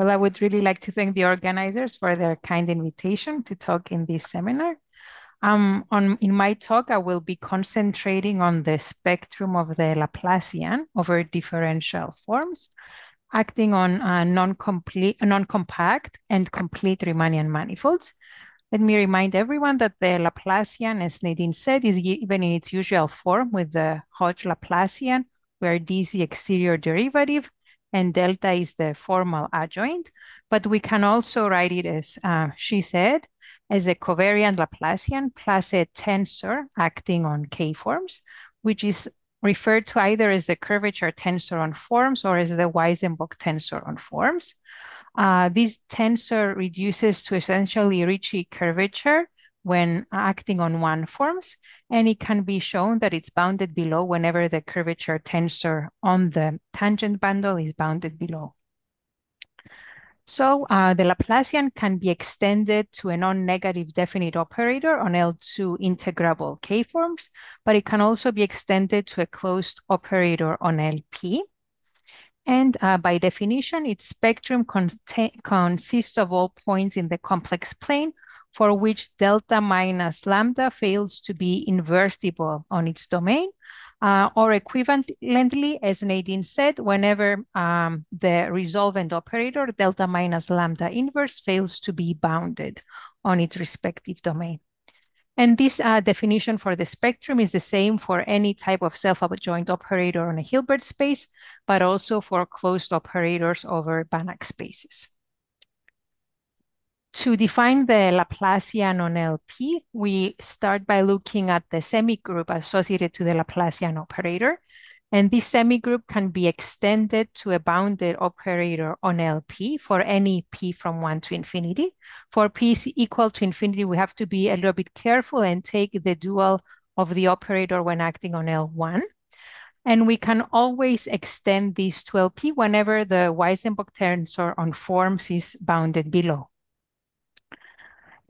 Well, I would really like to thank the organizers for their kind invitation to talk in this seminar. In my talk, I will be concentrating on the spectrum of the Laplacian over differential forms, acting on non-compact and complete Riemannian manifolds. Let me remind everyone that the Laplacian, as Nadine said, is given in its usual form with the Hodge Laplacian, where d is the exterior derivative and delta is the formal adjoint. But we can also write it as, she said, as a covariant Laplacian plus a tensor acting on K-forms, which is referred to either as the curvature tensor on forms or as the Weisenbach tensor on forms. This tensor reduces to essentially Ricci curvature when acting on one forms, and it can be shown that it's bounded below whenever the curvature tensor on the tangent bundle is bounded below. So the Laplacian can be extended to a non-negative definite operator on L2 integrable K-forms, but it can also be extended to a closed operator on LP. And by definition, its spectrum consists of all points in the complex plane for which delta minus lambda fails to be invertible on its domain, or equivalently, as Nadine said, whenever the resolvent operator delta minus lambda inverse fails to be bounded on its respective domain. And this definition for the spectrum is the same for any type of self-adjoint operator on a Hilbert space, but also for closed operators over Banach spaces. To define the Laplacian on LP, we start by looking at the semigroup associated to the Laplacian operator. And this semigroup can be extended to a bounded operator on LP for any p from 1 to infinity. For p is equal to infinity, we have to be a little bit careful and take the dual of the operator when acting on L1. And we can always extend this to LP whenever the Weisenbach tensor on forms is bounded below.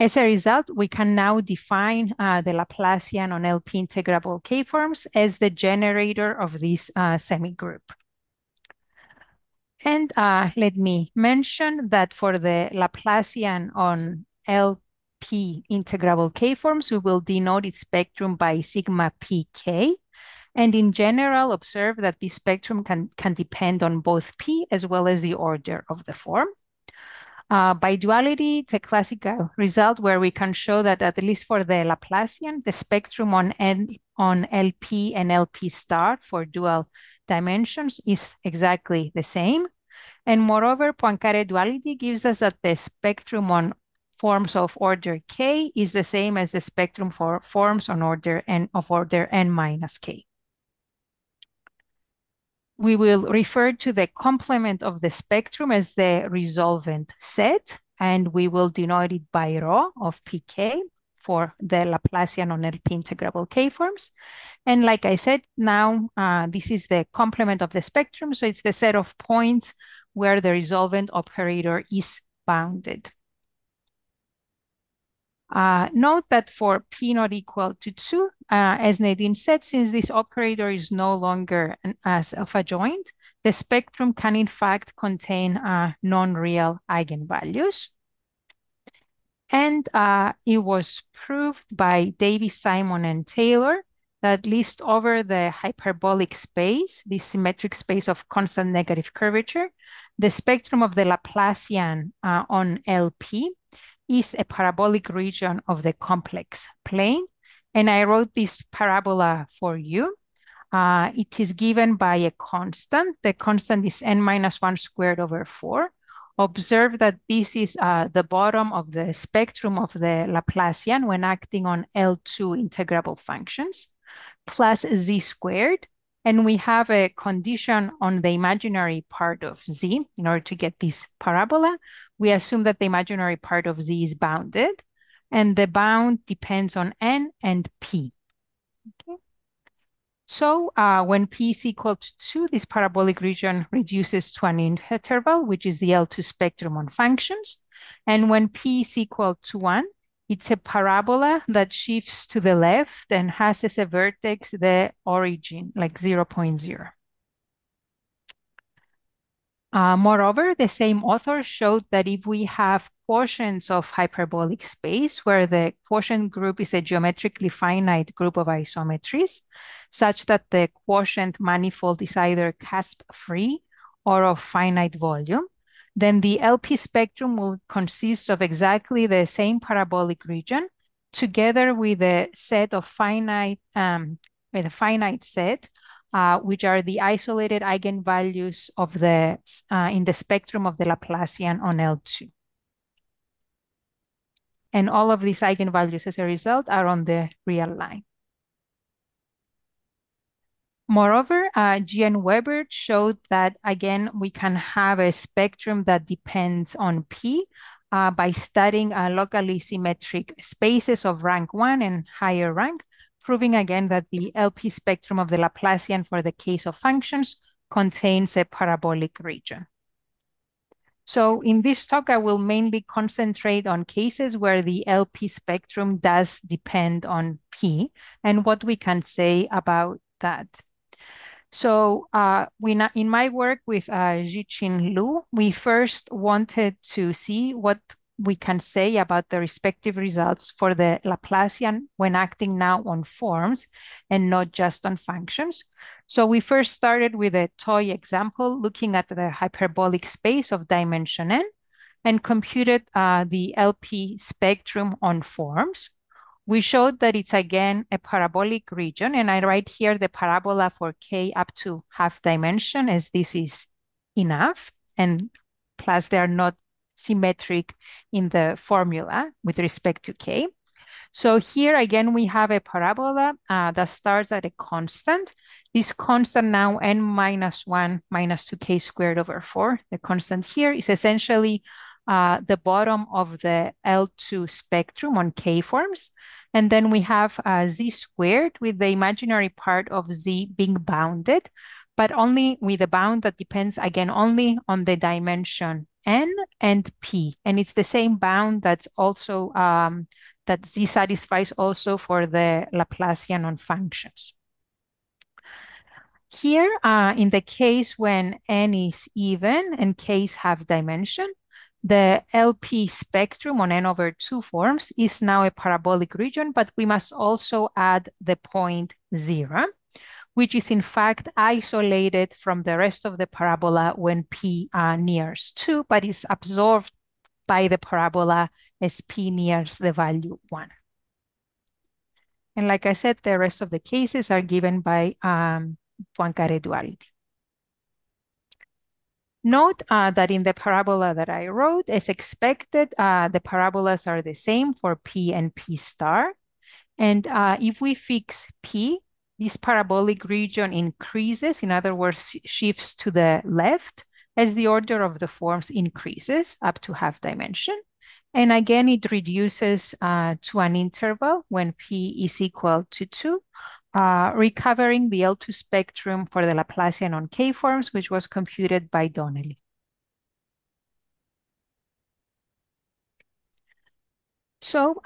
As a result, we can now define the Laplacian on LP integrable K-forms as the generator of this semigroup. And let me mention that for the Laplacian on LP integrable K-forms, we will denote its spectrum by sigma pk. And in general, observe that this spectrum can depend on both p as well as the order of the form. By duality, it's a classical result where we can show that at least for the Laplacian, the spectrum on LP and LP star for dual dimensions is exactly the same. And moreover, Poincaré duality gives us that the spectrum on forms of order k is the same as the spectrum for forms on order n of order n minus k. We will refer to the complement of the spectrum as the resolvent set, and we will denote it by rho of pk for the Laplacian on LP integrable K-forms. And like I said, now this is the complement of the spectrum, so it's the set of points where the resolvent operator is bounded. Note that for p not equal to 2, as Nadine said, since this operator is no longer an self-adjoint, the spectrum can in fact contain non-real eigenvalues. And it was proved by Davies, Simon, and Taylor that at least over the hyperbolic space, the symmetric space of constant negative curvature, the spectrum of the Laplacian on LP is a parabolic region of the complex plane. And I wrote this parabola for you. It is given by a constant. The constant is n minus 1 squared over 4. Observe that this is the bottom of the spectrum of the Laplacian when acting on L2 integrable functions, plus z squared. And we have a condition on the imaginary part of z in order to get this parabola. We assume that the imaginary part of z is bounded, and the bound depends on n and p. Okay. So when p is equal to 2, this parabolic region reduces to an interval, which is the L2 spectrum on functions. And when p is equal to 1, it's a parabola that shifts to the left and has as a vertex the origin, like 0.0. Moreover, the same author showed that if we have quotients of hyperbolic space where the quotient group is a geometrically finite group of isometries, such that the quotient manifold is either cusp-free or of finite volume, then the LP spectrum will consist of exactly the same parabolic region together with a set of with a finite set which are the isolated eigenvalues of in the spectrum of the Laplacian on L2. And all of these eigenvalues as a result are on the real line. Moreover, G and Weber showed that, again, we can have a spectrum that depends on P by studying locally symmetric spaces of rank 1 and higher rank, proving again that the LP spectrum of the Laplacian for the case of functions contains a parabolic region. So in this talk, I will mainly concentrate on cases where the LP spectrum does depend on P and what we can say about that. So in my work with Zhiqin Lu, we first wanted to see what we can say about the respective results for the Laplacian when acting now on forms and not just on functions. So we first started with a toy example looking at the hyperbolic space of dimension n and computed the LP spectrum on forms. We showed that it's again a parabolic region, and I write here the parabola for k up to half dimension as this is enough, and plus they are not symmetric in the formula with respect to k. So here again, we have a parabola that starts at a constant. This constant now n minus 1 minus 2k squared over 4. The constant here is essentially the bottom of the L2 spectrum on k forms. And then we have z squared with the imaginary part of z being bounded, but only with a bound that depends, again, only on the dimension n and p. And it's the same bound that's also that z satisfies also for the Laplacian on functions. Here, in the case when n is even and k's have dimension, the LP spectrum on n over 2 forms is now a parabolic region, but we must also add the point 0, which is in fact isolated from the rest of the parabola when p nears 2, but is absorbed by the parabola as p nears the value 1. And like I said, the rest of the cases are given by Poincaré duality. Note that in the parabola that I wrote, as expected, the parabolas are the same for P and P star. And if we fix P, this parabolic region increases, in other words, shifts to the left as the order of the forms increases up to half dimension. And again, it reduces to an interval when P is equal to 2, recovering the L2 spectrum for the Laplacian on K forms, which was computed by Donnelly. So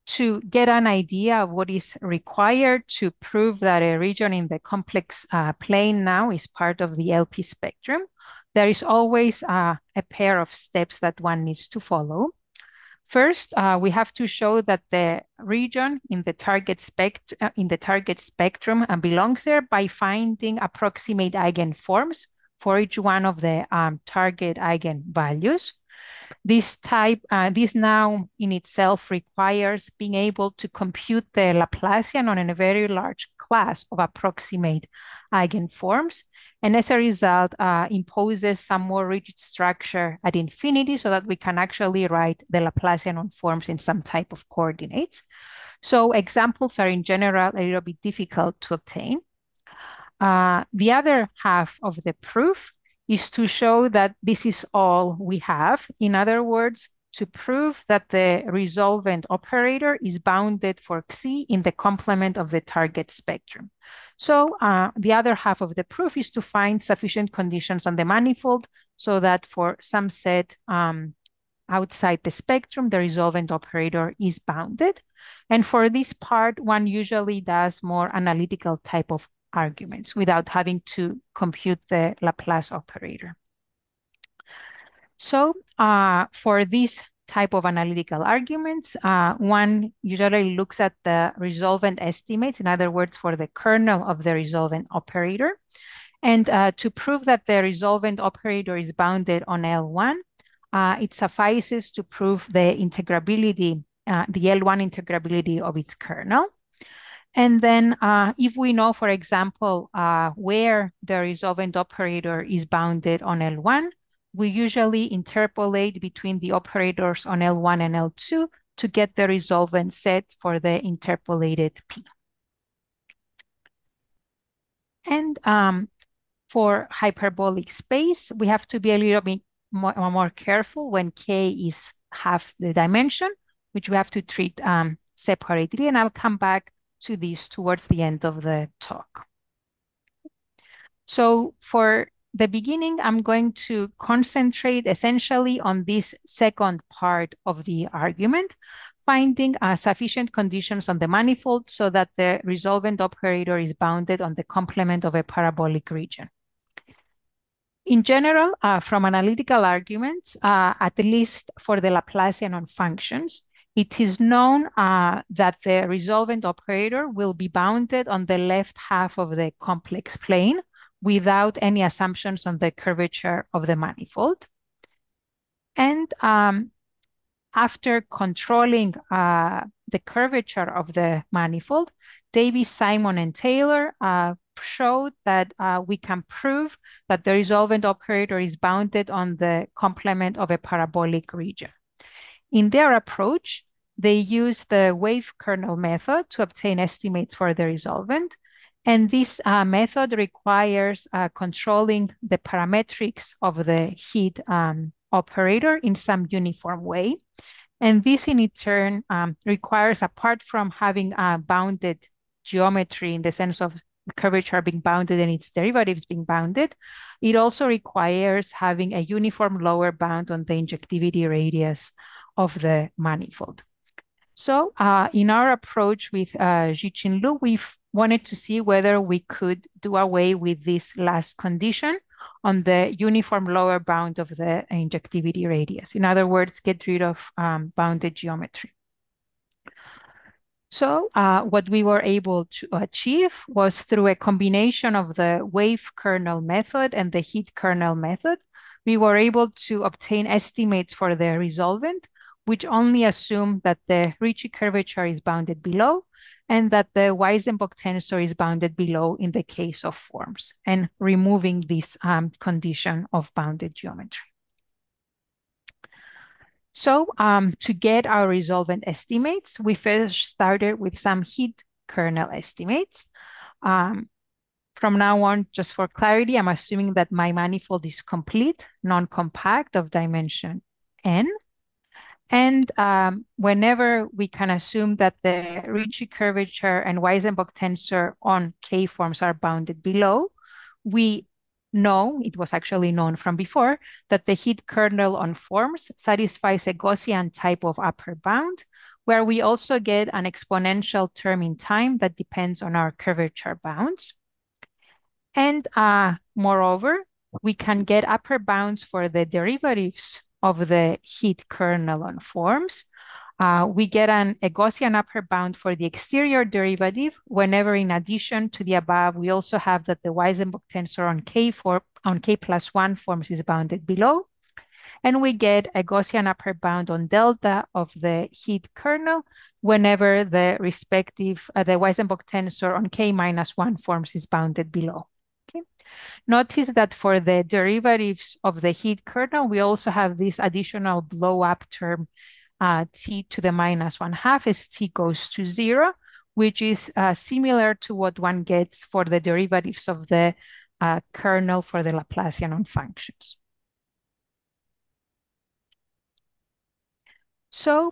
to get an idea of what is required to prove that a region in the complex plane now is part of the LP spectrum, there is always a pair of steps that one needs to follow. First, we have to show that the region in the target spectrum belongs there by finding approximate eigenforms for each one of the target eigenvalues. This now in itself requires being able to compute the Laplacian on a very large class of approximate eigenforms. And as a result, imposes some more rigid structure at infinity so that we can actually write the Laplacian on forms in some type of coordinates. So examples are in general a little bit difficult to obtain. The other half of the proof is to show that this is all we have. In other words, to prove that the resolvent operator is bounded for Xi in the complement of the target spectrum. So the other half of the proof is to find sufficient conditions on the manifold so that for some set outside the spectrum, the resolvent operator is bounded. And for this part, one usually does more analytical type of arguments without having to compute the Laplace operator. So for this type of analytical arguments, one usually looks at the resolvent estimates, in other words, for the kernel of the resolvent operator. And to prove that the resolvent operator is bounded on L1, it suffices to prove the integrability, the L1 integrability of its kernel. And then if we know, for example, where the resolvent operator is bounded on L1, we usually interpolate between the operators on L1 and L2 to get the resolvent set for the interpolated P. And for hyperbolic space, we have to be a little bit more careful when K is half the dimension, which we have to treat separately. And I'll come back to this towards the end of the talk. So for the beginning, I'm going to concentrate essentially on this second part of the argument, finding sufficient conditions on the manifold so that the resolvent operator is bounded on the complement of a parabolic region. In general, from analytical arguments, at least for the Laplacian on functions, it is known that the resolvent operator will be bounded on the left half of the complex plane without any assumptions on the curvature of the manifold. And after controlling the curvature of the manifold, Davies, Simon, and Taylor showed that we can prove that the resolvent operator is bounded on the complement of a parabolic region. In their approach, they use the wave kernel method to obtain estimates for the resolvent. And this method requires controlling the parametrics of the heat operator in some uniform way. And this in turn requires, apart from having bounded geometry in the sense of the curvature being bounded and its derivatives being bounded, it also requires having a uniform lower bound on the injectivity radius of the manifold. So in our approach with Zhiqin Lu, we've wanted to see whether we could do away with this last condition on the uniform lower bound of the injectivity radius. In other words, get rid of bounded geometry. So what we were able to achieve was through a combination of the wave kernel method and the heat kernel method, we were able to obtain estimates for the resolvent, which only assume that the Ricci curvature is bounded below and that the Weissenbach tensor is bounded below in the case of forms, and removing this condition of bounded geometry. So to get our resolvent estimates, we first started with some heat kernel estimates. From now on, just for clarity, I'm assuming that my manifold is complete, non-compact of dimension n. And whenever we can assume that the Ricci curvature and Weissenbach tensor on K forms are bounded below, we know, it was actually known from before, that the heat kernel on forms satisfies a Gaussian type of upper bound, where we also get an exponential term in time that depends on our curvature bounds. And moreover, we can get upper bounds for the derivatives of the heat kernel on forms. We get a Gaussian upper bound for the exterior derivative whenever, in addition to the above, we also have that the Weissenbach tensor on K plus 1 forms is bounded below. And we get a Gaussian upper bound on delta of the heat kernel whenever the respective, the Weissenbach tensor on K minus 1 forms is bounded below. Okay. Notice that for the derivatives of the heat kernel, we also have this additional blow-up term t to the minus 1/2 as t goes to 0, which is similar to what one gets for the derivatives of the kernel for the Laplacian on functions. So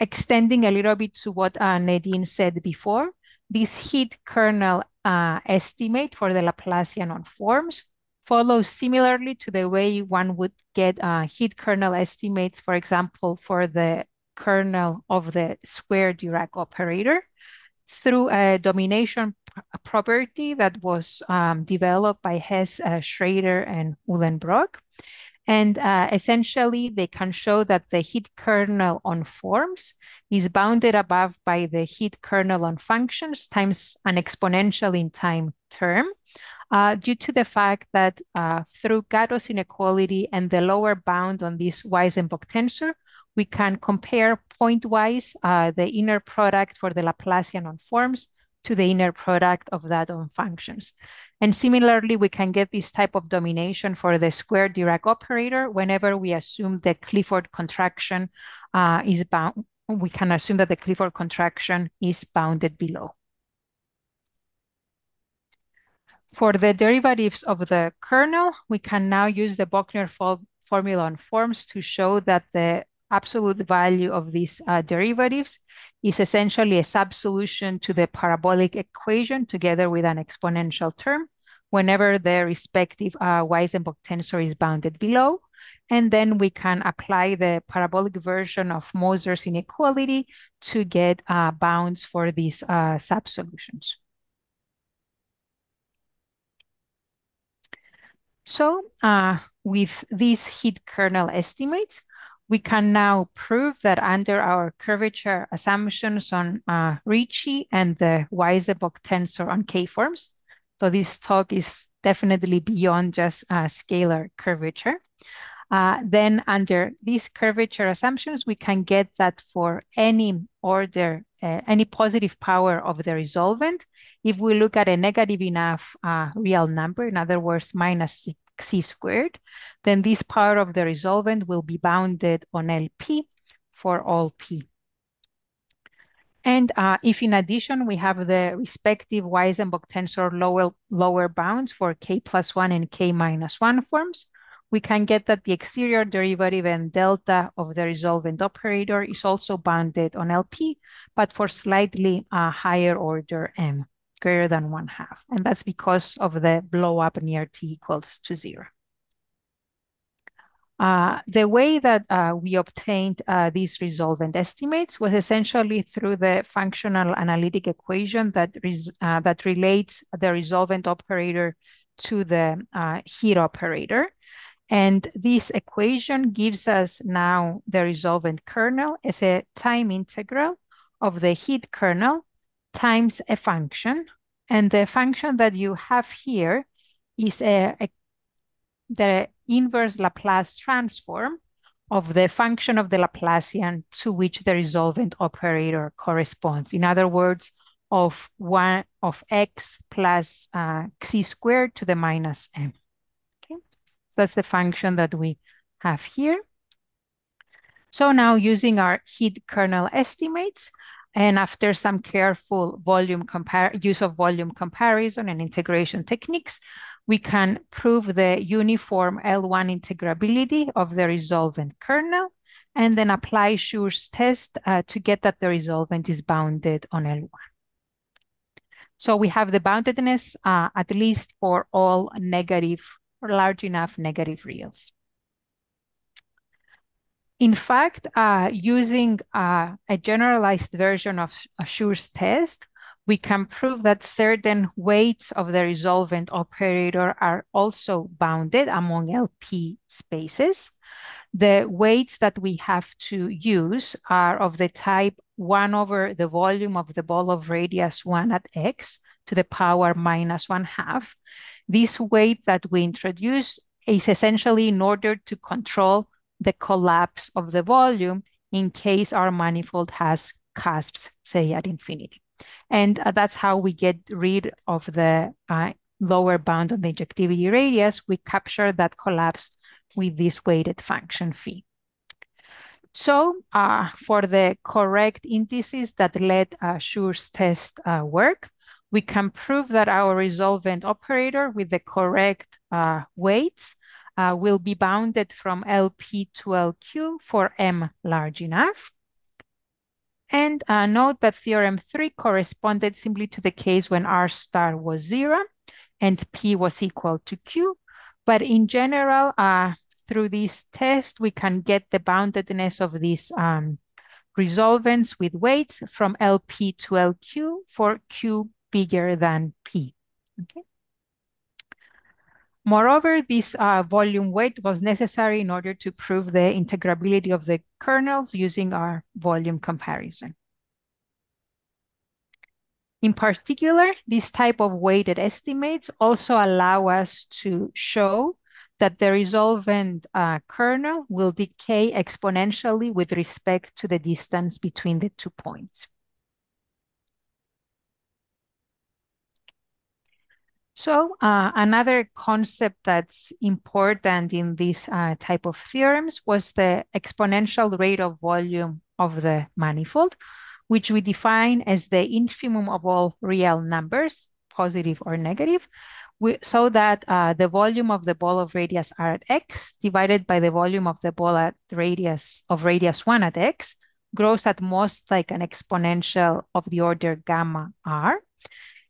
extending a little bit to what Nadine said before, this heat kernel estimate for the Laplacian on forms follows similarly to the way one would get heat kernel estimates, for example, for the kernel of the square Dirac operator through a domination property that was developed by Hess, Schrader, and Uhlenbrock. And essentially, they can show that the heat kernel on forms is bounded above by the heat kernel on functions times an exponential in time term, due to the fact that through Gauss inequality and the lower bound on this Weisenbach tensor, we can compare pointwise the inner product for the Laplacian on forms to the inner product of that on functions. And similarly, we can get this type of domination for the square Dirac operator whenever we assume the Clifford contraction is bound. We can assume that the Clifford contraction is bounded below. For the derivatives of the kernel, we can now use the Bochner formula on forms to show that the absolute value of these derivatives is essentially a subsolution to the parabolic equation together with an exponential term whenever the respective Weisenbach tensor is bounded below. And then we can apply the parabolic version of Moser's inequality to get bounds for these subsolutions. So with these heat kernel estimates, we can now prove that under our curvature assumptions on Ricci and the Weisenbach tensor on K-forms, so this talk is definitely beyond just scalar curvature. Then under these curvature assumptions, we can get that for any order, any positive power of the resolvent, if we look at a negative enough real number, in other words, minus C squared, then this power of the resolvent will be bounded on LP for all P. And if in addition we have the respective Weisenbach tensor lower bounds for K plus 1 and K minus 1 forms, we can get that the exterior derivative and delta of the resolvent operator is also bounded on LP, but for slightly higher order M, greater than 1/2. And that's because of the blow up near T equals to 0. The way that we obtained these resolvent estimates was essentially through the functional analytic equation that relates the resolvent operator to the heat operator. And this equation gives us now the resolvent kernel as a time integral of the heat kernel times a function. And the function that you have here is the inverse Laplace transform of the function of the Laplacian to which the resolvent operator corresponds. In other words, of x plus xc squared to the minus m. Okay, so that's the function that we have here. So now using our heat kernel estimates, and after some careful use of volume comparison and integration techniques, we can prove the uniform L1 integrability of the resolvent kernel, and then apply Schur's test to get that the resolvent is bounded on L1. So we have the boundedness at least for all negative or large enough negative reals. In fact, using a generalized version of Schur's test, we can prove that certain weights of the resolvent operator are also bounded among LP spaces. The weights that we have to use are of the type 1 over the volume of the ball of radius 1 at x to the power minus 1/2. This weight that we introduce is essentially in order to control the collapse of the volume in case our manifold has cusps, say, at infinity. And that's how we get rid of the lower bound on the injectivity radius. We capture that collapse with this weighted function phi. So for the correct indices that let Schur's test work, we can prove that our resolvent operator with the correct weights will be bounded from LP to LQ for M large enough. And note that theorem 3 corresponded simply to the case when R star was 0 and P was equal to Q. But in general, through this test, we can get the boundedness of these resolvents with weights from LP to LQ for Q bigger than P. Okay. Moreover, this volume weight was necessary in order to prove the integrability of the kernels using our volume comparison. In particular, this type of weighted estimates also allow us to show that the resolvent kernel will decay exponentially with respect to the distance between the 2 points. So another concept that's important in this type of theorems was the exponential rate of volume of the manifold, which we define as the infimum of all real numbers, positive or negative, so that the volume of the ball of radius r at x divided by the volume of the ball at radius 1 at x grows at most like an exponential of the order gamma r.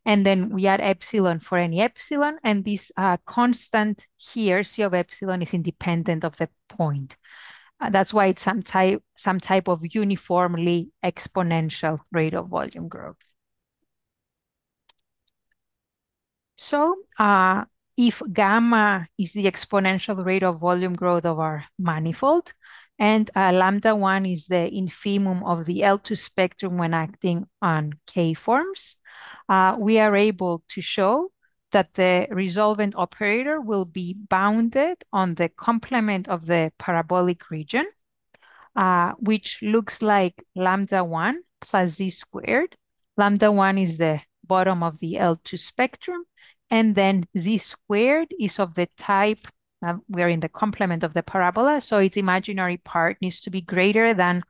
And then we add epsilon for any epsilon, and this constant here, C of epsilon, is independent of the point. That's why it's some type of uniformly exponential rate of volume growth. So if gamma is the exponential rate of volume growth of our manifold, and lambda 1 is the infimum of the L2 spectrum when acting on K-forms, we are able to show that the resolvent operator will be bounded on the complement of the parabolic region, which looks like lambda 1 plus z squared. Lambda 1 is the bottom of the L2 spectrum, and then z squared is of the type, we're in the complement of the parabola, so its imaginary part needs to be greater than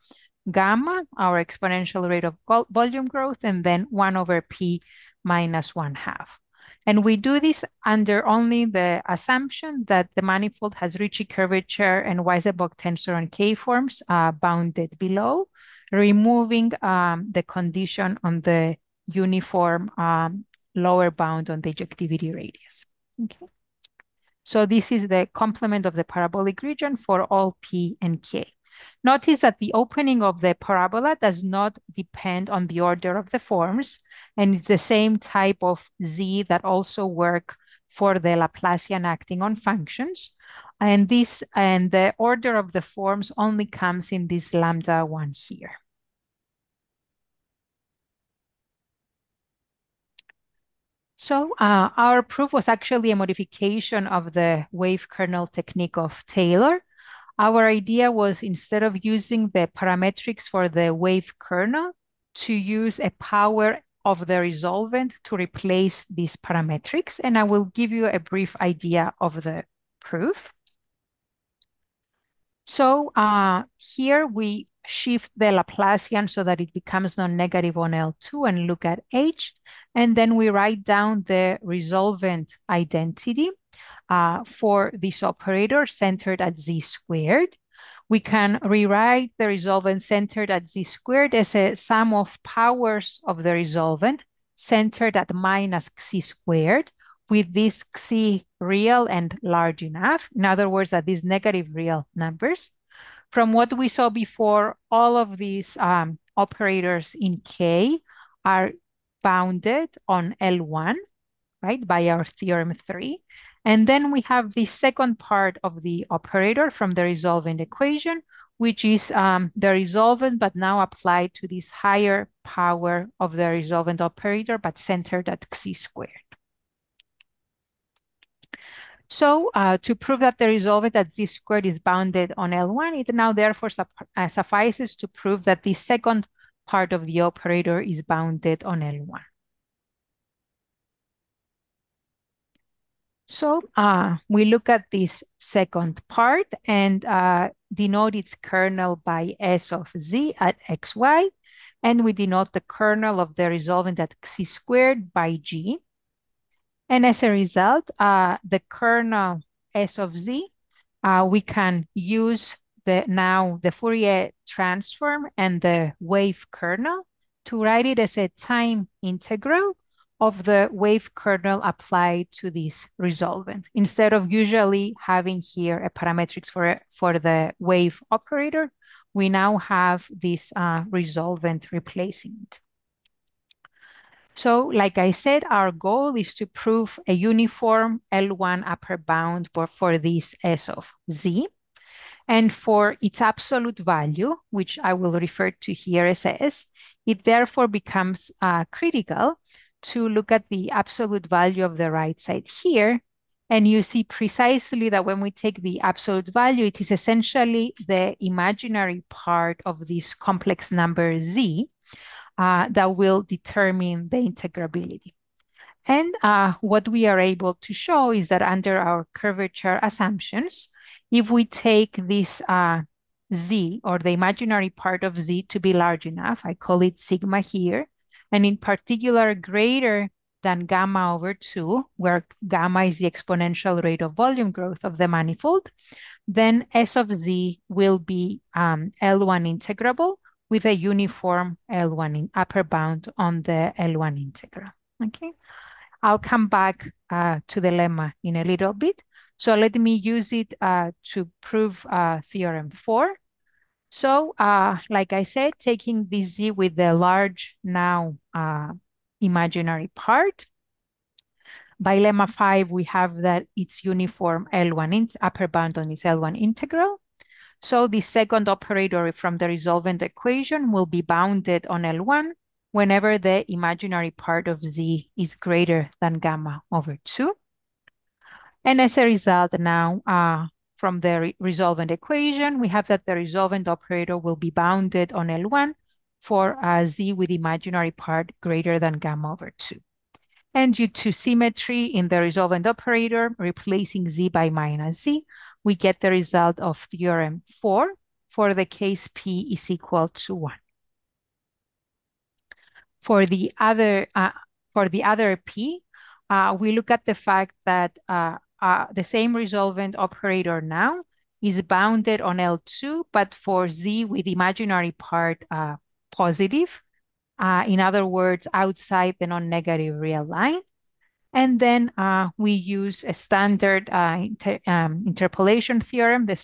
gamma, our exponential rate of volume growth, and then 1 over p minus 1/2. And we do this under only the assumption that the manifold has Ricci curvature and Weissenbach tensor on K-forms bounded below, removing the condition on the uniform lower bound on the ejectivity radius. Okay. So this is the complement of the parabolic region for all p and k. Notice that the opening of the parabola does not depend on the order of the forms, and it's the same type of z that also work for the Laplacian acting on functions. And the order of the forms only comes in this lambda 1 here. So our proof was actually a modification of the wave kernel technique of Taylor. Our idea was, instead of using the parametrics for the wave kernel, to use a power of the resolvent to replace these parametrics. And I will give you a brief idea of the proof. So here we shift the Laplacian so that it becomes non-negative on L2 and look at H. And then we write down the resolvent identity for this operator centered at z squared. We can rewrite the resolvent centered at z squared as a sum of powers of the resolvent centered at minus xi squared, with this xi real and large enough. In other words, that these negative real numbers. From what we saw before, all of these operators in K are bounded on L1, right, by our theorem 3. And then we have the second part of the operator from the resolvent equation, which is the resolvent, but now applied to this higher power of the resolvent operator, but centered at xi squared. So to prove that the resolvent at z squared is bounded on L1, it now therefore suffices to prove that the second part of the operator is bounded on L1. So we look at this second part and denote its kernel by S of z at xy, and we denote the kernel of the resolvent at xi squared by g. And as a result, the kernel S of z, we can use the Fourier transform and the wave kernel to write it as a time integral of the wave kernel applied to this resolvent. Instead of usually having here a parametrics for the wave operator, we now have this resolvent replacing it. So like I said, our goal is to prove a uniform L1 upper bound for this S of Z. And for its absolute value, which I will refer to here as S, it therefore becomes critical to look at the absolute value of the right side here. And you see precisely that when we take the absolute value, it is essentially the imaginary part of this complex number Z that will determine the integrability. And what we are able to show is that under our curvature assumptions, if we take this Z, or the imaginary part of Z, to be large enough, I call it sigma here, and in particular greater than gamma over 2, where gamma is the exponential rate of volume growth of the manifold, then S of Z will be L1 integrable with a uniform L1 upper bound on the L1 integral. Okay. I'll come back to the lemma in a little bit. So let me use it to prove theorem 4. So like I said, taking this Z with the large now imaginary part, by lemma 5, we have that it's uniform L1 upper bound on its L1 integral. So the second operator from the resolvent equation will be bounded on L1 whenever the imaginary part of Z is greater than gamma over 2. And as a result now, from the resolvent equation, we have that the resolvent operator will be bounded on L1 for Z with imaginary part greater than gamma over 2. And due to symmetry in the resolvent operator, replacing Z by minus Z, we get the result of theorem 4 for the case P is equal to 1. For the other P, we look at the fact that the same resolvent operator now is bounded on L2, but for Z with imaginary part positive. In other words, outside the non-negative real line. And then we use a standard interpolation theorem, the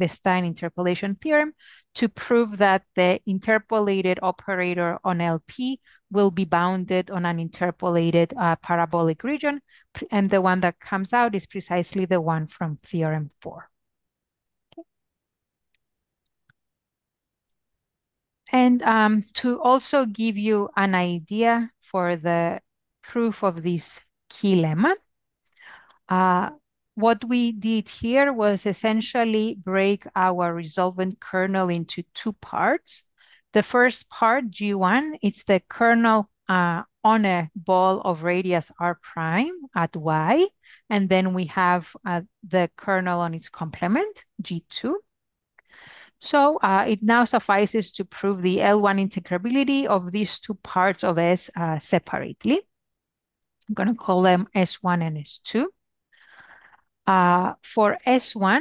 Stein interpolation theorem, to prove that the interpolated operator on LP will be bounded on an interpolated parabolic region. And the one that comes out is precisely the one from theorem 4. Okay. And to also give you an idea for the proof of this key lemma, what we did here was essentially break our resolvent kernel into 2 parts. The first part, G1, it's the kernel on a ball of radius r prime at y, and then we have the kernel on its complement, G2. So it now suffices to prove the L1 integrability of these 2 parts of S separately. I'm going to call them S1 and S2. For S1,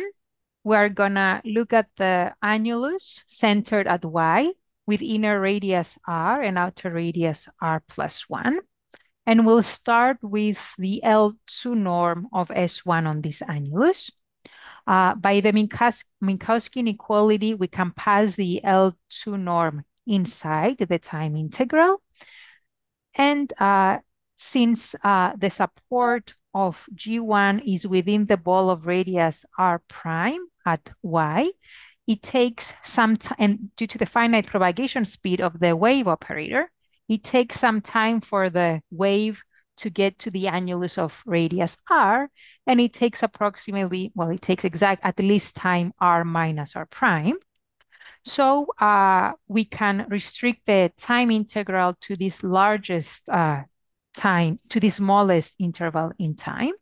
we're going to look at the annulus centered at Y with inner radius R and outer radius R plus 1. And we'll start with the L2 norm of S1 on this annulus. By the Minkowski inequality, we can pass the L2 norm inside the time integral. And since the support of G1 is within the ball of radius R prime at Y, it takes some time, and due to the finite propagation speed of the wave operator, it takes some time for the wave to get to the annulus of radius R, and it takes approximately, well, it takes at least time R minus R prime. So we can restrict the time integral to this largest time, to the smallest interval in time.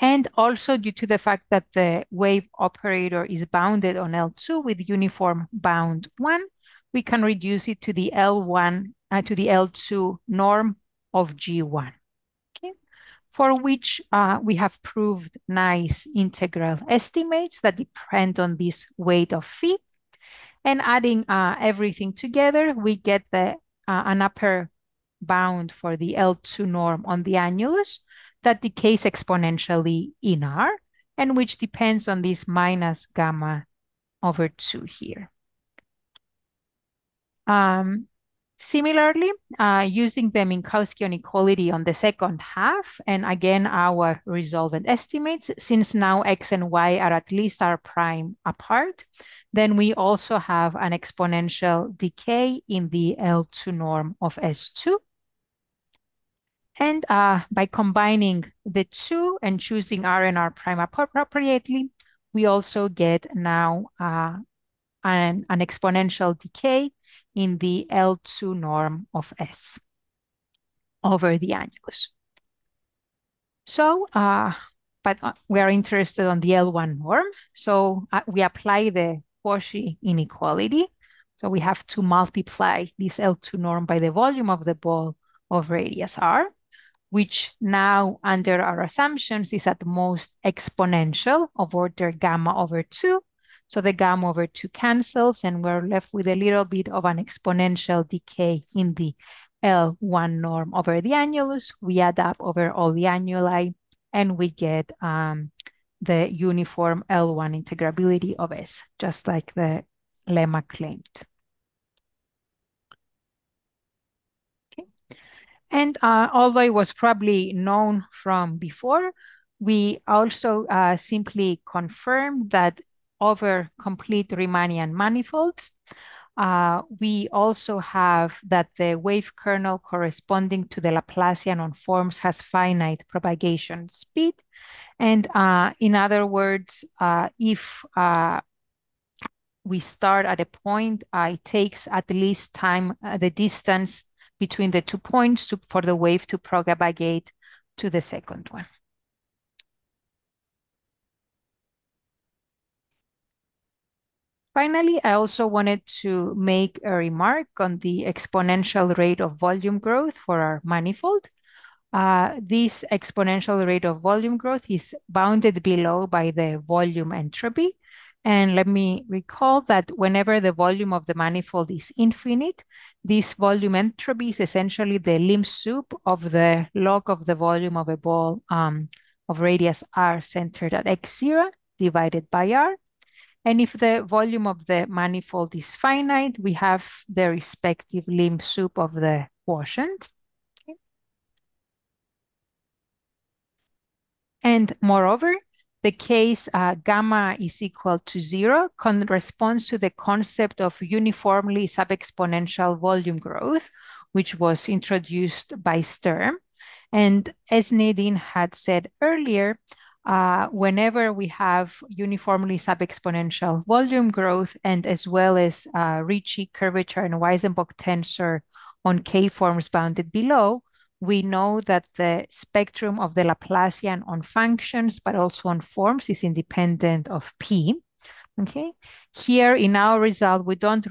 And also due to the fact that the wave operator is bounded on L2 with uniform bound 1, we can reduce it to the L1 to the L2 norm of G1, okay? For which we have proved nice integral estimates that depend on this weight of phi. And adding everything together, we get an upper bound for the L2 norm on the annulus that decays exponentially in R, and which depends on this minus gamma over 2 here. Similarly, using the Minkowski inequality on the second half, and again, our resolvent estimates, since now x and y are at least r prime apart, then we also have an exponential decay in the L2 norm of S2. And by combining the two and choosing r and r prime appropriately, we also get now an exponential decay in the L2 norm of S over the annulus. So, but we are interested on the L1 norm. So we apply the Cauchy inequality. So we have to multiply this L2 norm by the volume of the ball of radius r, which now under our assumptions is at most exponential of order gamma over 2. So the gamma over 2 cancels, and we're left with a little bit of an exponential decay in the L1 norm over the annulus. We add up over all the annuli, and we get the uniform L1 integrability of S, just like the lemma claimed. And although it was probably known from before, we also simply confirmed that over complete Riemannian manifolds, we also have that the wave kernel corresponding to the Laplacian on forms has finite propagation speed. And in other words, if we start at a point, it takes at least time, the distance between the 2 points for the wave to propagate to the second one. Finally, I also wanted to make a remark on the exponential rate of volume growth for our manifold. This exponential rate of volume growth is bounded below by the volume entropy. And let me recall that whenever the volume of the manifold is infinite, this volume entropy is essentially the limb sup of the log of the volume of a ball of radius r centered at x0 divided by r. And if the volume of the manifold is finite, we have the respective limb sup of the quotient. Okay. And moreover, the case gamma is equal to 0 corresponds to the concept of uniformly subexponential volume growth, which was introduced by Sturm. And as Nadine had said earlier, whenever we have uniformly subexponential volume growth and as well as Ricci curvature and Weisenbach tensor on K-forms bounded below, we know that the spectrum of the Laplacian on functions, but also on forms, is independent of P. Okay. Here in our result, we don't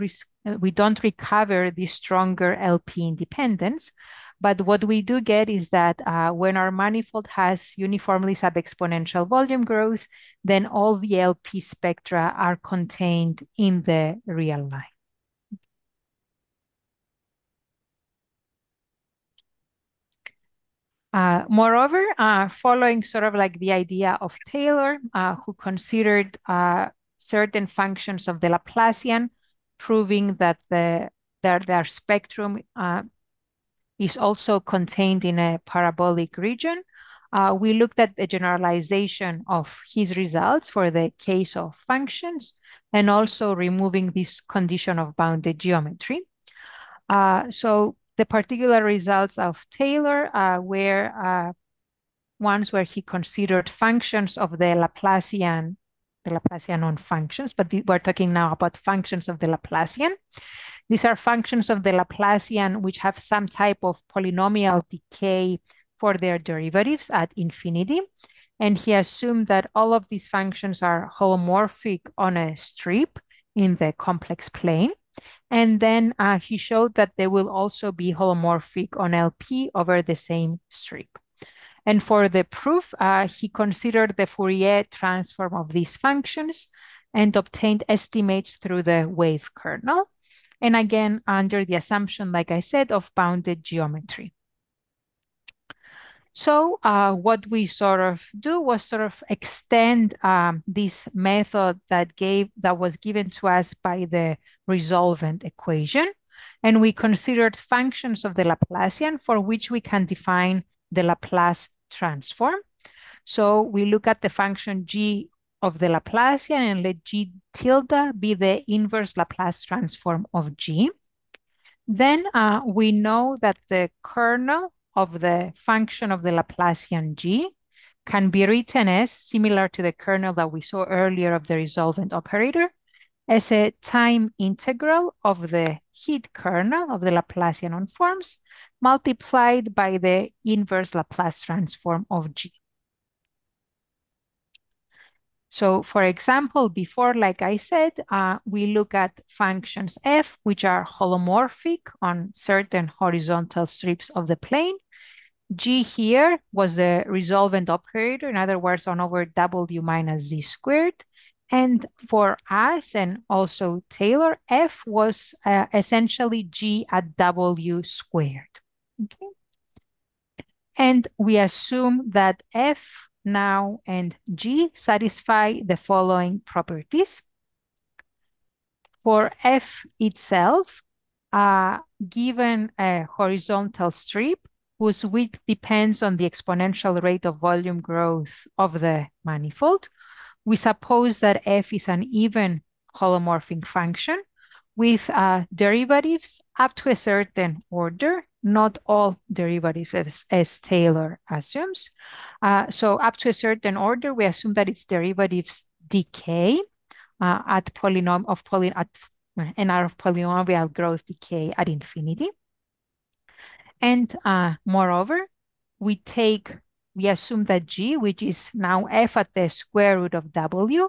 recover the stronger LP independence, but what we do get is that when our manifold has uniformly subexponential volume growth, then all the LP spectra are contained in the real line. Moreover, following sort of like the idea of Taylor, who considered certain functions of the Laplacian, proving that their spectrum is also contained in a parabolic region, we looked at the generalization of his results for the case of functions and also removing this condition of bounded geometry. So the particular results of Taylor were ones where he considered functions of the Laplacian on functions, but we're talking now about functions of the Laplacian. These are functions of the Laplacian which have some type of polynomial decay for their derivatives at infinity. And he assumed that all of these functions are holomorphic on a strip in the complex plane. And then he showed that they will also be holomorphic on LP over the same strip. And for the proof, he considered the Fourier transform of these functions and obtained estimates through the wave kernel. And again, under the assumption, like I said, of bounded geometry. So what we sort of do was sort of extend this method that was given to us by the resolvent equation and we considered functions of the Laplacian for which we can define the Laplace transform. So we look at the function g of the Laplacian and let g tilde be the inverse Laplace transform of g. Then we know that the kernel of the function of the Laplacian g can be written as, similar to the kernel that we saw earlier of the resolvent operator, as a time integral of the heat kernel of the Laplacian on forms multiplied by the inverse Laplace transform of g. So for example, before, like I said, we look at functions f, which are holomorphic on certain horizontal strips of the plane. G here was the resolvent operator, in other words, 1 over w minus z squared. And for us, and also Taylor, f was essentially g at w squared. Okay. And we assume that f now and g satisfy the following properties. For f itself, given a horizontal strip whose width depends on the exponential rate of volume growth of the manifold, we suppose that f is an even holomorphic function with derivatives up to a certain order, not all derivatives as Taylor assumes. So up to a certain order, we assume that its derivatives decay at polynomial of polynomial growth decay at infinity. And moreover, we assume that g, which is now f at the square root of w,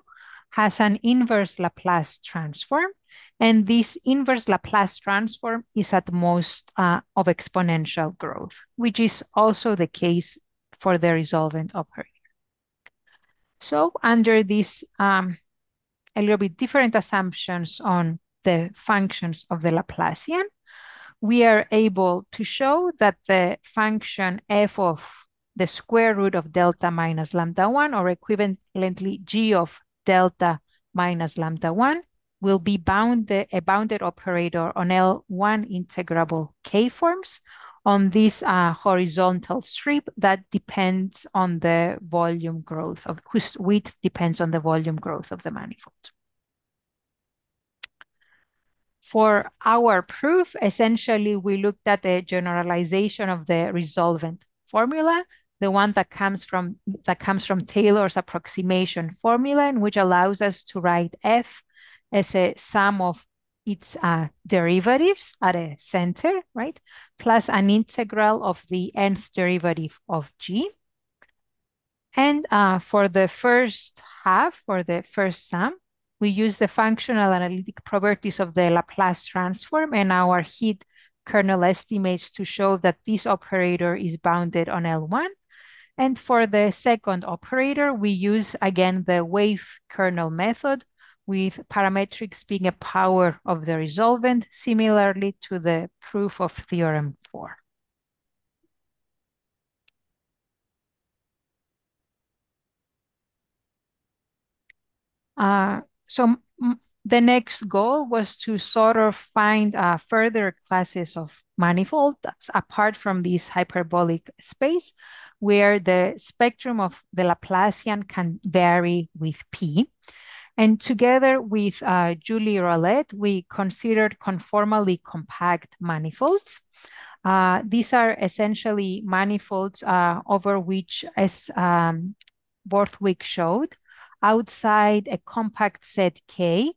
has an inverse Laplace transform. And this inverse Laplace transform is at most of exponential growth, which is also the case for the resolvent operator. So under this a little bit different assumptions on the functions of the Laplacian, we are able to show that the function f of the square root of delta minus lambda 1, or equivalently g of delta minus lambda 1, will be a bounded operator on L1 integrable k-forms on this horizontal strip that depends on the volume growth of, whose width depends on the volume growth of the manifold. For our proof, essentially, we looked at the generalization of the resolvent formula, the one that comes from Taylor's approximation formula, and which allows us to write f as a sum of its derivatives at a center, right? Plus an integral of the nth derivative of g. And for the first half, or the first sum, we use the functional analytic properties of the Laplace transform and our heat kernel estimates to show that this operator is bounded on L1. And for the second operator, we use again the wave kernel method, with parametrics being a power of the resolvent, similarly to the proof of theorem 4. So the next goal was to sort of find further classes of manifold that's apart from this hyperbolic space, where the spectrum of the Laplacian can vary with P. And together with Julie Rowlett, we considered conformally compact manifolds. These are essentially manifolds over which, as Borthwick showed, outside a compact set K,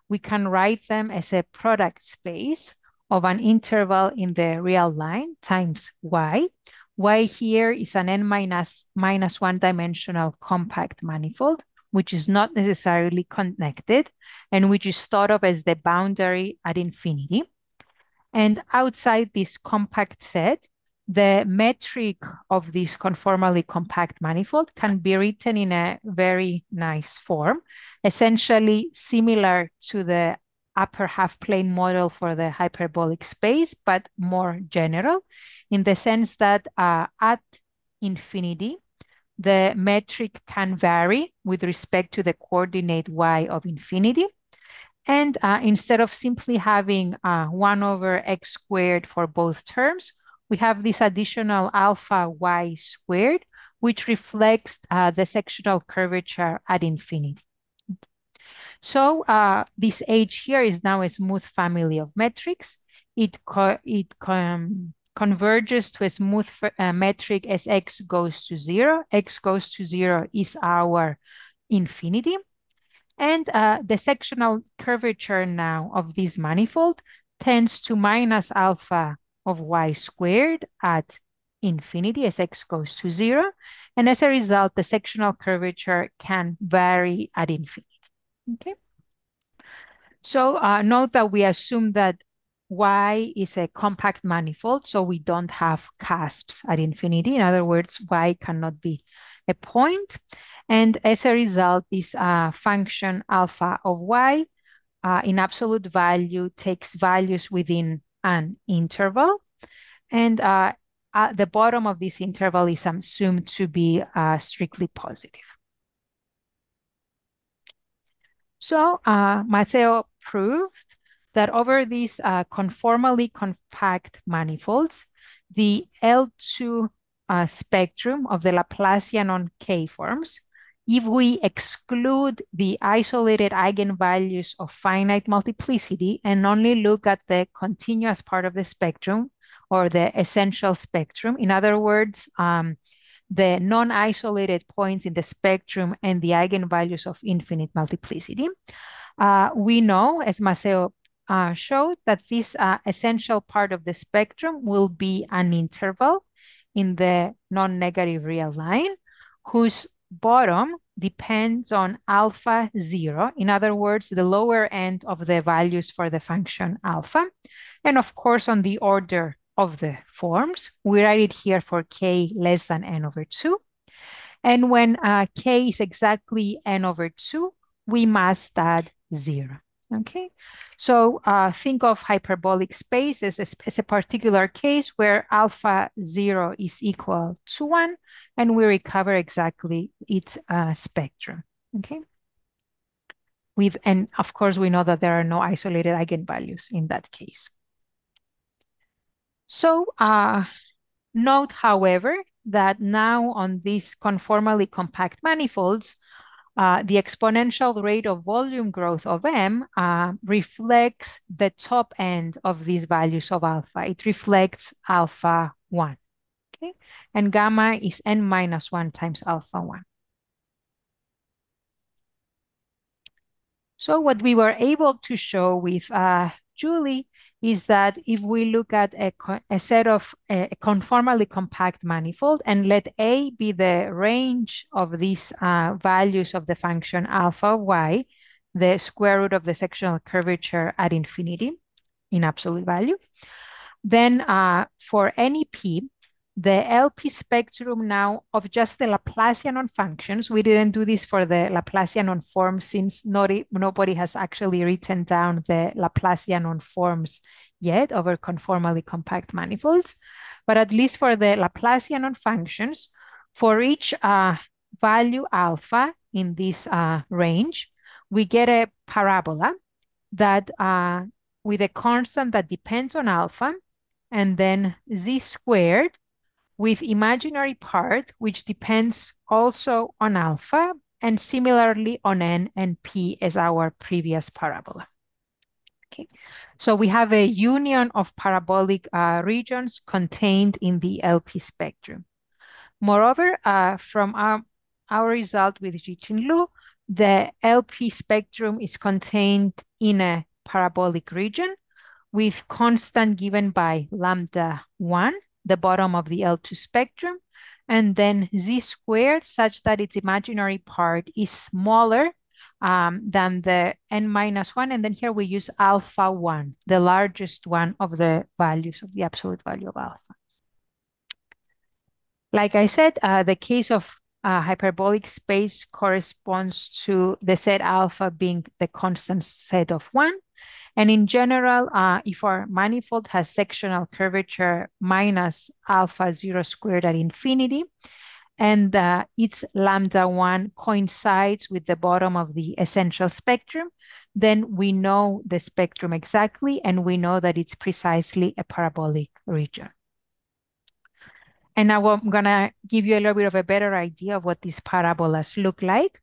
we can write them as a product space of an interval in the real line times y. Y here is an n minus 1 dimensional compact manifold, which is not necessarily connected and which is thought of as the boundary at infinity. And outside this compact set, the metric of this conformally compact manifold can be written in a very nice form, essentially similar to the upper half plane model for the hyperbolic space, but more general, in the sense that at infinity, the metric can vary with respect to the coordinate y of infinity. And instead of simply having 1 over x squared for both terms, we have this additional alpha y squared, which reflects the sectional curvature at infinity. So this H here is now a smooth family of metrics. It converges to a smooth metric as x goes to 0. X goes to 0 is our infinity. And the sectional curvature now of this manifold tends to minus alpha of y squared at infinity as x goes to 0. And as a result, the sectional curvature can vary at infinity. Okay. So note that we assume that y is a compact manifold, so we don't have cusps at infinity. In other words, y cannot be a point. And as a result, this function alpha of y in absolute value takes values within an interval. And the bottom of this interval is assumed to be strictly positive. So Maceo proved that over these conformally compact manifolds, the L2 spectrum of the Laplacian on K-forms, if we exclude the isolated eigenvalues of finite multiplicity and only look at the continuous part of the spectrum or the essential spectrum, in other words, the non-isolated points in the spectrum and the eigenvalues of infinite multiplicity, we know, as Maceo showed, that this essential part of the spectrum will be an interval in the non-negative real line whose bottom depends on alpha 0. In other words, the lower end of the values for the function alpha. And of course, on the order of the forms. We write it here for k less than n over 2. And when k is exactly n over 2, we must add 0. Okay, so think of hyperbolic space as a particular case where alpha 0 is equal to 1, and we recover exactly its spectrum. Okay, and of course, we know that there are no isolated eigenvalues in that case. So note, however, that now on these conformally compact manifolds, the exponential rate of volume growth of M reflects the top end of these values of alpha. It reflects alpha 1, okay? And gamma is n minus 1 times alpha 1. So what we were able to show with Julie is that if we look at a set of a conformally compact manifold and let A be the range of these values of the function alpha of y, the square root of the sectional curvature at infinity in absolute value, then for any p, the LP spectrum now of just the Laplacian on functions, we didn't do this for the Laplacian on forms since nobody has actually written down the Laplacian on forms yet over conformally compact manifolds. But at least for the Laplacian on functions, for each value alpha in this range, we get a parabola that with a constant that depends on alpha, and then z squared with imaginary part, which depends also on alpha, and similarly on n and p as our previous parabola. Okay, so we have a union of parabolic regions contained in the LP spectrum. Moreover, from our result with Zhiqin Lu, the LP spectrum is contained in a parabolic region with constant given by lambda 1, the bottom of the L2 spectrum, and then z squared such that its imaginary part is smaller than the n minus 1. And then here we use alpha 1, the largest one of the values of the absolute value of alpha. Like I said, the case of hyperbolic space corresponds to the set alpha being the constant set of 1. And in general, if our manifold has sectional curvature minus alpha 0 squared at infinity, and its lambda 1 coincides with the bottom of the essential spectrum, then we know the spectrum exactly, and we know that it's precisely a parabolic region. And now I'm going to give you a little bit of a better idea of what these parabolas look like.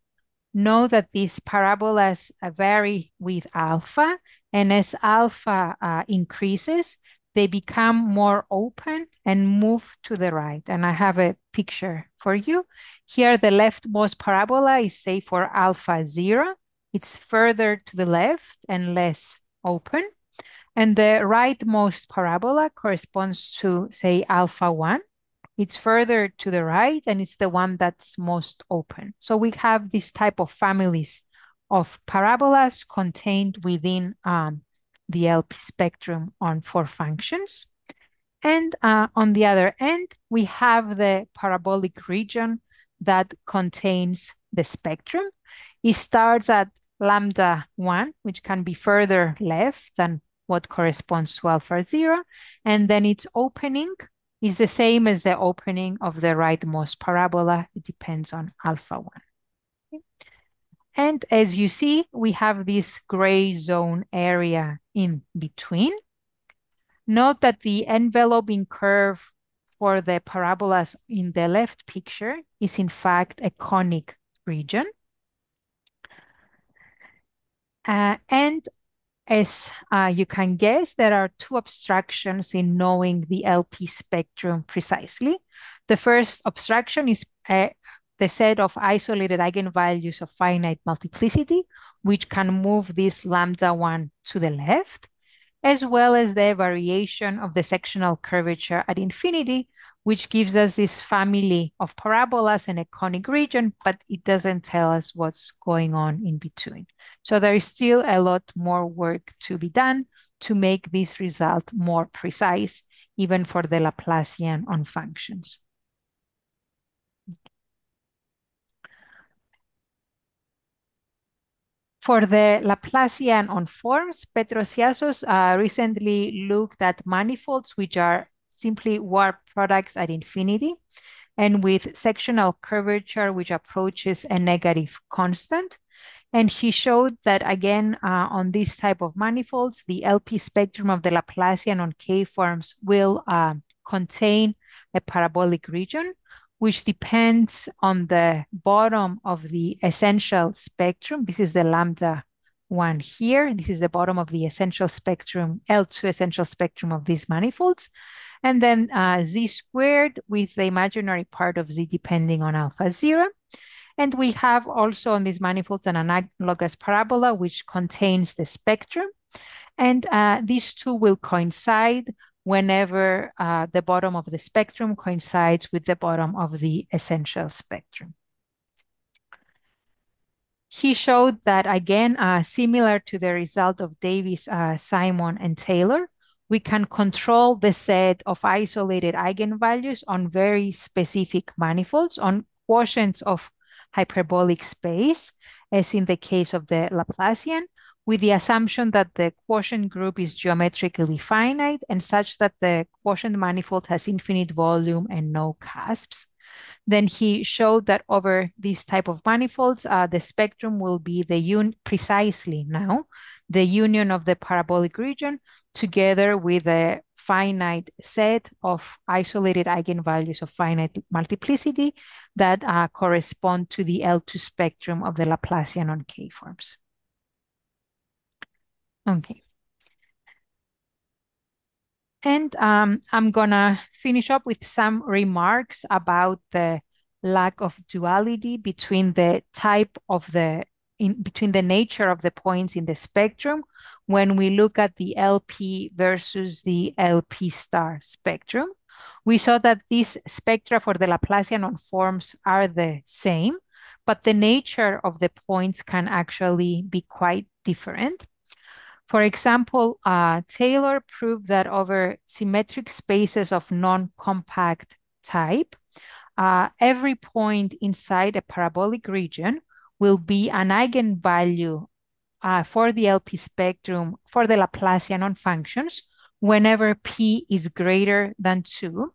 Know that these parabolas vary with alpha, and as alpha increases, they become more open and move to the right. And I have a picture for you. Here, the leftmost parabola is, say, for alpha 0. It's further to the left and less open. And the rightmost parabola corresponds to, say, alpha 1. It's further to the right, and it's the one that's most open. So we have this type of families of parabolas contained within the LP spectrum for functions. And on the other end, we have the parabolic region that contains the spectrum. It starts at lambda 1, which can be further left than what corresponds to alpha 0, and then its opening is the same as the opening of the rightmost parabola. It depends on alpha 1. Okay. And as you see, we have this gray zone area in between. Note that the enveloping curve for the parabolas in the left picture is in fact a conic region. And as you can guess, there are two abstractions in knowing the LP spectrum precisely. The first abstraction is the set of isolated eigenvalues of finite multiplicity, which can move this lambda 1 to the left, as well as the variation of the sectional curvature at infinity, which gives us this family of parabolas and a conic region, but it doesn't tell us what's going on in between. So there is still a lot more work to be done to make this result more precise, even for the Laplacian on functions. For the Laplacian on forms, Petrosiasos recently looked at manifolds, which are simply warp products at infinity, and with sectional curvature, which approaches a negative constant. And he showed that, again, on this type of manifolds, the LP spectrum of the Laplacian on K-forms will contain a parabolic region, which depends on the bottom of the essential spectrum. This is the lambda 1 here. This is the bottom of the essential spectrum, L2 essential spectrum of these manifolds. And then z squared with the imaginary part of z depending on alpha 0. And we have also on these manifolds an analogous parabola which contains the spectrum. And these two will coincide whenever the bottom of the spectrum coincides with the bottom of the essential spectrum. He showed that, again, similar to the result of Davis, Simon, and Taylor, we can control the set of isolated eigenvalues on very specific manifolds, on quotients of hyperbolic space, as in the case of the Laplacian, with the assumption that the quotient group is geometrically finite and such that the quotient manifold has infinite volume and no cusps. Then he showed that over this type of manifolds, the spectrum will be precisely now the union of the parabolic region together with a finite set of isolated eigenvalues of finite multiplicity that correspond to the L2 spectrum of the Laplacian on K-forms. Okay. And I'm gonna finish up with some remarks about the lack of duality between the between the nature of the points in the spectrum when we look at the LP versus the LP star spectrum. We saw that these spectra for the Laplacian on forms are the same, but the nature of the points can actually be quite different. For example, Taylor proved that over symmetric spaces of non-compact type, every point inside a parabolic region will be an eigenvalue for the LP spectrum for the Laplacian on functions whenever P is greater than 2.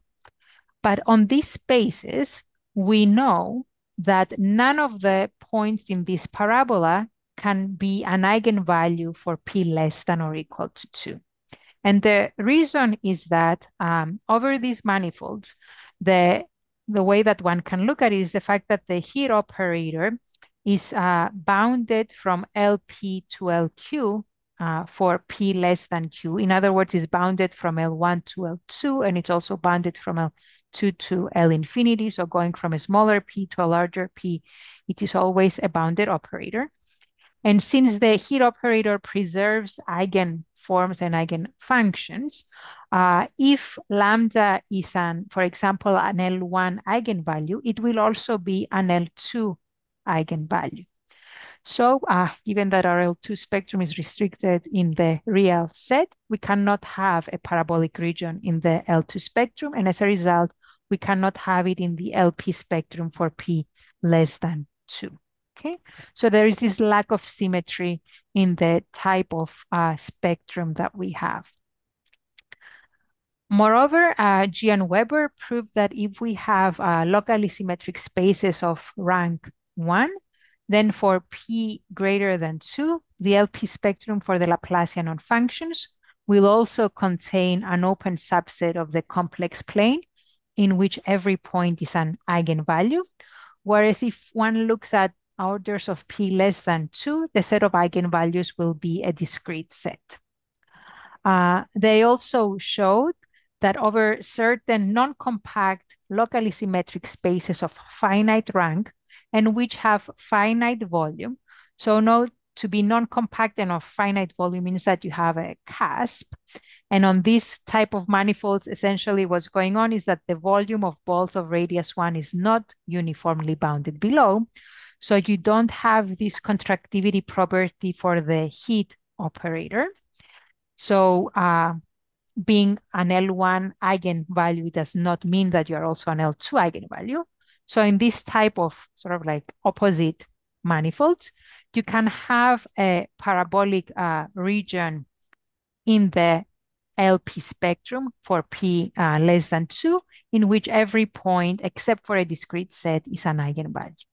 But on these spaces, we know that none of the points in this parabola can be an eigenvalue for p less than or equal to 2. And the reason is that over these manifolds, the way that one can look at it is the fact that the heat operator is bounded from LP to LQ for P less than Q. In other words, it's bounded from L1 to L2, and it's also bounded from L2 to L infinity. So going from a smaller P to a larger P, it is always a bounded operator. And since the heat operator preserves eigenforms and eigenfunctions, if lambda is for example, an L1 eigenvalue, it will also be an L2 eigenvalue. So given that our L2 spectrum is restricted in the real set, we cannot have a parabolic region in the L2 spectrum. And as a result, we cannot have it in the LP spectrum for P less than 2. Okay, so there is this lack of symmetry in the type of spectrum that we have. Moreover, G and Weber proved that if we have locally symmetric spaces of rank 1, then for P greater than 2, the LP spectrum for the Laplacian on functions will also contain an open subset of the complex plane in which every point is an eigenvalue. Whereas if one looks at orders of P less than 2, the set of eigenvalues will be a discrete set. They also showed that over certain non-compact locally symmetric spaces of finite rank and which have finite volume. So note, to be non-compact and of finite volume means that you have a cusp. And on this type of manifolds, essentially what's going on is that the volume of balls of radius 1 is not uniformly bounded below. So you don't have this contractivity property for the heat operator. So being an L1 eigenvalue does not mean that you're also an L2 eigenvalue. So in this type of sort of like opposite manifolds, you can have a parabolic region in the LP spectrum for P less than 2, in which every point except for a discrete set is an eigenvalue.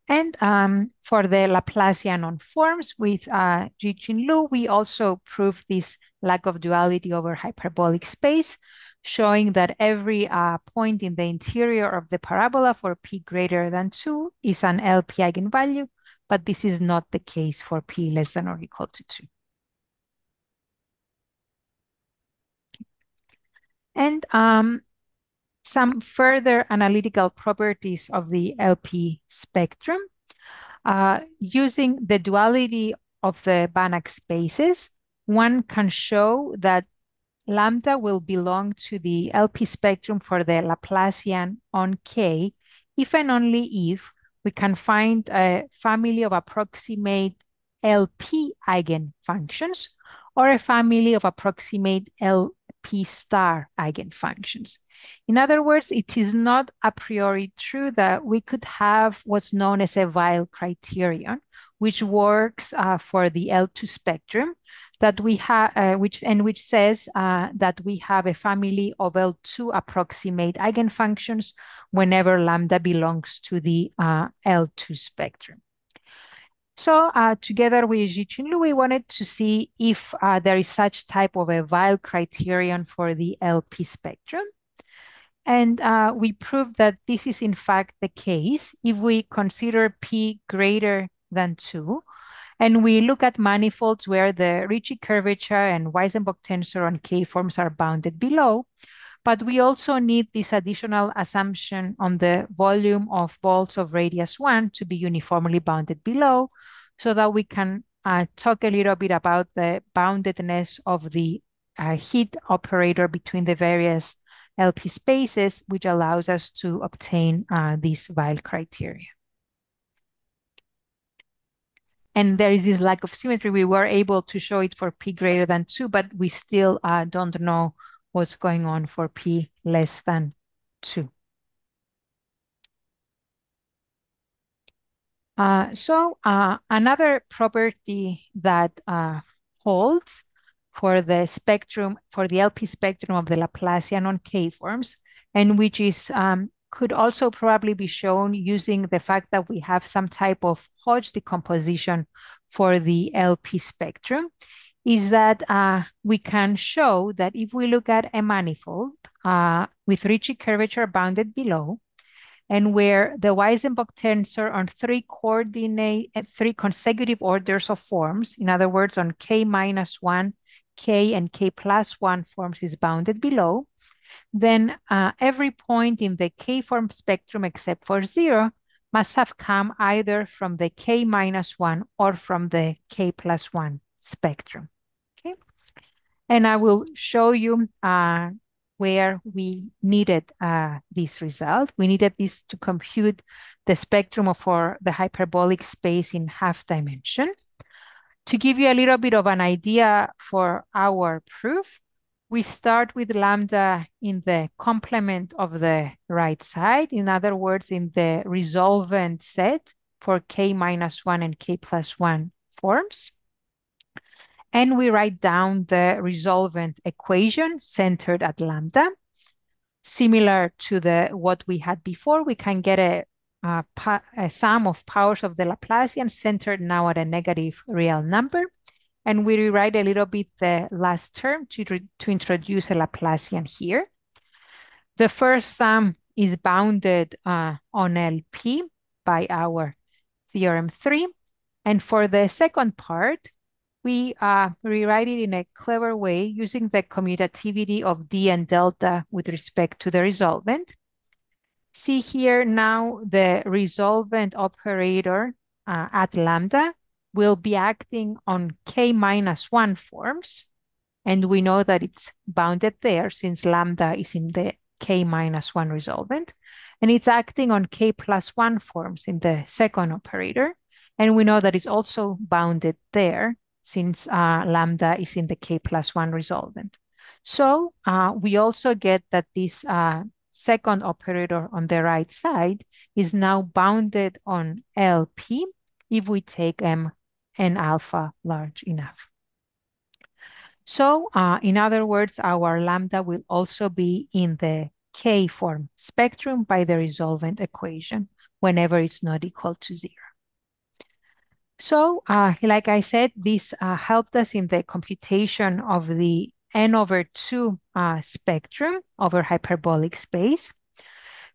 And for the Laplacian on forms with Zhiqin Lu, we also proved this lack of duality over hyperbolic space, showing that every point in the interior of the parabola for P greater than 2 is an LP eigenvalue, but this is not the case for P less than or equal to 2. And some further analytical properties of the LP spectrum. Using the duality of the Banach spaces, one can show that lambda will belong to the LP spectrum for the Laplacian on K if and only if we can find a family of approximate LP eigenfunctions or a family of approximate LP star eigenfunctions. In other words, it is not a priori true that we could have what's known as a Weyl criterion, which works for the L2 spectrum, that we have, which says that we have a family of L2 approximate eigenfunctions whenever lambda belongs to the L2 spectrum. So together with Zhiqin Lu, we wanted to see if there is such type of a Weyl criterion for the LP spectrum. And we proved that this is in fact the case if we consider P greater than 2, and we look at manifolds where the Ricci curvature and Weissenbach tensor on K forms are bounded below. But we also need this additional assumption on the volume of balls of radius 1 to be uniformly bounded below, so that we can talk a little bit about the boundedness of the heat operator between the various LP spaces, which allows us to obtain this Weyl criteria. And there is this lack of symmetry. We were able to show it for P greater than 2, but we still don't know what's going on for P less than 2. Another property that holds for the spectrum, for the LP spectrum of the Laplacian on K forms, and which is could also probably be shown using the fact that we have some type of Hodge decomposition for the LP spectrum, is that we can show that if we look at a manifold with Ricci curvature bounded below, and where the Weisenbach tensor on three consecutive orders of forms, in other words, on k-1, k, and k+1 forms is bounded below, then every point in the k-form spectrum except for 0 must have come either from the k-1 or from the k+1 spectrum. Okay, and I will show you where we needed this result. We needed this to compute the spectrum for the hyperbolic space in half dimension. To give you a little bit of an idea for our proof, we start with lambda in the complement of the right side. In other words, in the resolvent set for k-1 and k+1 forms. And we write down the resolvent equation centered at lambda. Similar to what we had before, we can get a sum of powers of the Laplacian centered now at a negative real number. And we rewrite a little bit the last term to introduce a Laplacian here. The first sum is bounded on LP by our theorem 3. And for the second part, we rewrite it in a clever way using the commutativity of d and delta with respect to the resolvent. See here now the resolvent operator at lambda will be acting on k-1 forms. And we know that it's bounded there since lambda is in the k-1 resolvent. And it's acting on k+1 forms in the second operator. And we know that it's also bounded there since lambda is in the k+1 resolvent. So we also get that this second operator on the right side is now bounded on LP if we take M and alpha large enough. So in other words, our lambda will also be in the K-form spectrum by the resolvent equation whenever it's not equal to 0. So like I said, this helped us in the computation of the n/2 spectrum over hyperbolic space.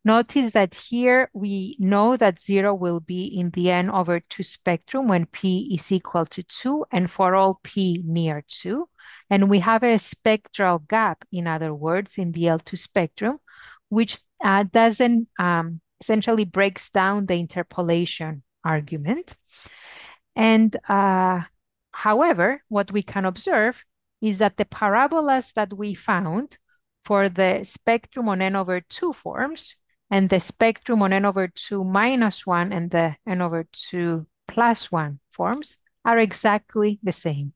Notice that here we know that 0 will be in the n/2 spectrum when p is equal to 2 and for all p near 2. And we have a spectral gap, in other words, in the L2 spectrum, which doesn't essentially breaks down the interpolation argument. And however, what we can observe is that the parabolas that we found for the spectrum on n/2 forms and the spectrum on n/2 minus 1 and the n/2 plus 1 forms are exactly the same.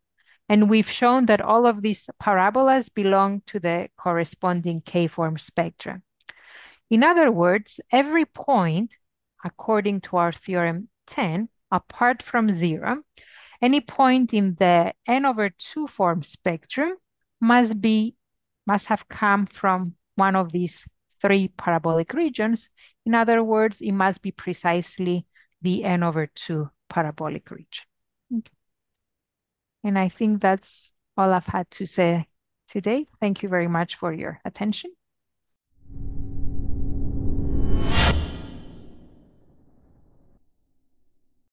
And we've shown that all of these parabolas belong to the corresponding K-form spectrum. In other words, every point, according to our theorem 10, apart from 0, any point in the n/2 form spectrum must have come from one of these 3 parabolic regions. In other words, it must be precisely the n/2 parabolic region. Okay. And I think that's all I've had to say today. Thank you very much for your attention.